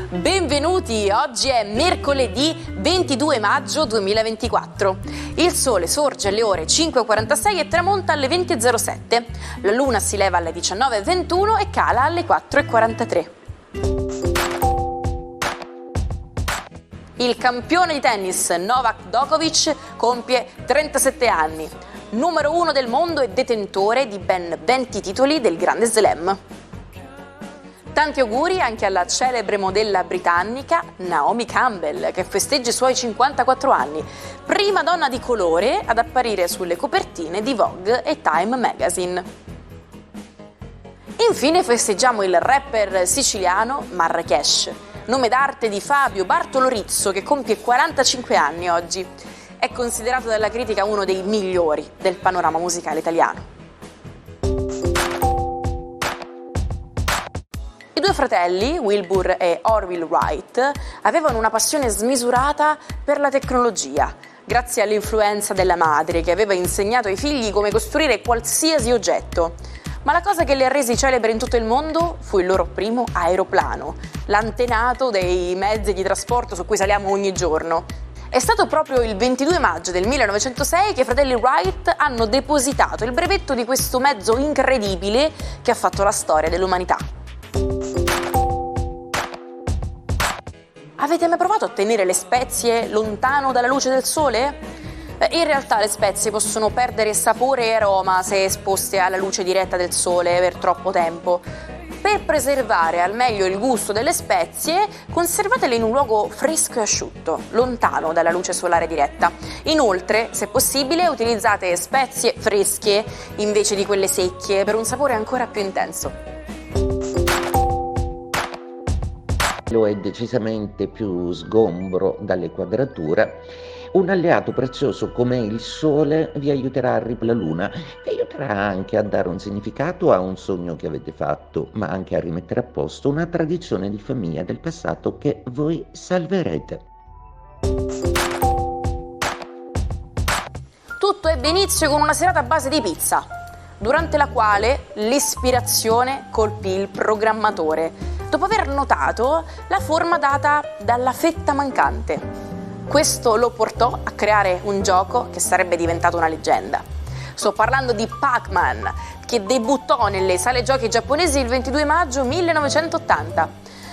Benvenuti, oggi è mercoledì 22 maggio 2024. Il sole sorge alle ore 5.46 e tramonta alle 20.07. La luna si leva alle 19.21 e cala alle 4.43. Il campione di tennis Novak Djokovic compie 37 anni, numero 1 del mondo e detentore di ben 20 titoli del Grande Slam. Tanti auguri anche alla celebre modella britannica Naomi Campbell, che festeggia i suoi 54 anni, prima donna di colore ad apparire sulle copertine di Vogue e Time Magazine. Infine festeggiamo il rapper siciliano Marracash, nome d'arte di Fabio Bartolo-Rizzo, che compie 45 anni oggi. È considerato dalla critica uno dei migliori del panorama musicale italiano. I due fratelli, Wilbur e Orville Wright, avevano una passione smisurata per la tecnologia, grazie all'influenza della madre, che aveva insegnato ai figli come costruire qualsiasi oggetto. Ma la cosa che li ha resi celebri in tutto il mondo fu il loro primo aeroplano, l'antenato dei mezzi di trasporto su cui saliamo ogni giorno. È stato proprio il 22 maggio del 1906 che i fratelli Wright hanno depositato il brevetto di questo mezzo incredibile che ha fatto la storia dell'umanità. Avete mai provato a tenere le spezie lontano dalla luce del sole? In realtà le spezie possono perdere sapore e aroma se esposte alla luce diretta del sole per troppo tempo. Per preservare al meglio il gusto delle spezie, conservatele in un luogo fresco e asciutto, lontano dalla luce solare diretta. Inoltre, se possibile, utilizzate spezie fresche invece di quelle secche per un sapore ancora più intenso. Lo è decisamente più sgombro dalle quadrature. Un alleato prezioso come il Sole vi aiuterà a la Luna, vi aiuterà anche a dare un significato a un sogno che avete fatto, ma anche a rimettere a posto una tradizione di famiglia del passato che voi salverete. Tutto ebbe inizio con una serata a base di pizza, durante la quale l'ispirazione colpì il programmatore, dopo aver notato la forma data dalla fetta mancante. Questo lo portò a creare un gioco che sarebbe diventato una leggenda. Sto parlando di Pac-Man, che debuttò nelle sale giochi giapponesi il 22 maggio 1980.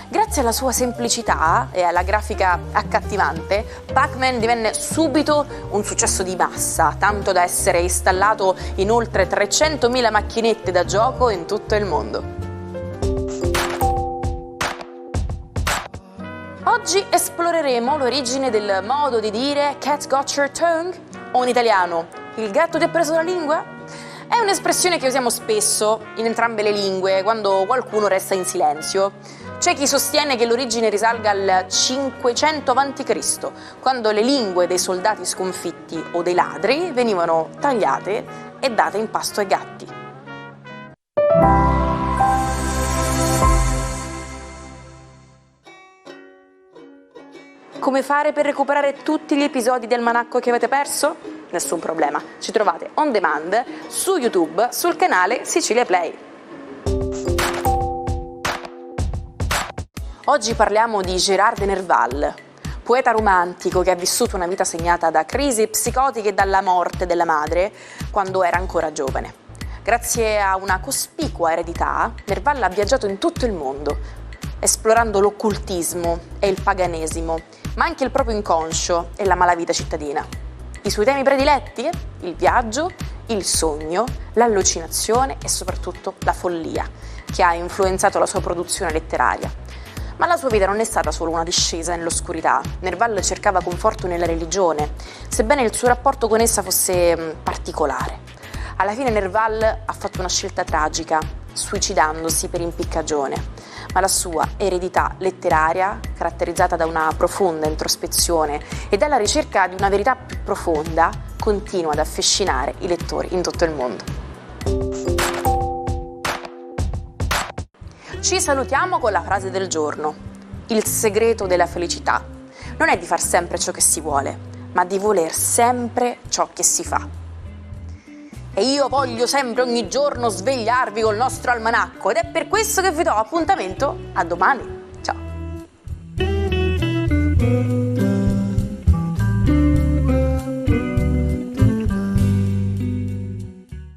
Grazie alla sua semplicità e alla grafica accattivante, Pac-Man divenne subito un successo di massa, tanto da essere installato in oltre 300.000 macchinette da gioco in tutto il mondo. Oggi esploreremo l'origine del modo di dire "Cat got your tongue", o in italiano "il gatto ti ha preso la lingua". È un'espressione che usiamo spesso in entrambe le lingue quando qualcuno resta in silenzio. C'è chi sostiene che l'origine risalga al 500 a.C., quando le lingue dei soldati sconfitti o dei ladri venivano tagliate e date in pasto ai gatti. Come fare per recuperare tutti gli episodi del Almanacco che avete perso? Nessun problema, ci trovate on demand su YouTube sul canale Sicilia Play. Oggi parliamo di Gérard de Nerval, poeta romantico che ha vissuto una vita segnata da crisi psicotiche e dalla morte della madre quando era ancora giovane. Grazie a una cospicua eredità, Nerval ha viaggiato in tutto il mondo, esplorando l'occultismo e il paganesimo, ma anche il proprio inconscio e la malavita cittadina. I suoi temi prediletti? Il viaggio, il sogno, l'allucinazione e soprattutto la follia, che ha influenzato la sua produzione letteraria. Ma la sua vita non è stata solo una discesa nell'oscurità. Nerval cercava conforto nella religione, sebbene il suo rapporto con essa fosse particolare. Alla fine Nerval ha fatto una scelta tragica, suicidandosi per impiccagione. Ma la sua eredità letteraria, caratterizzata da una profonda introspezione e dalla ricerca di una verità più profonda, continua ad affascinare i lettori in tutto il mondo. Ci salutiamo con la frase del giorno. Il segreto della felicità non è di far sempre ciò che si vuole, ma di voler sempre ciò che si fa. E io voglio sempre ogni giorno svegliarvi col nostro almanacco ed è per questo che vi do appuntamento a domani.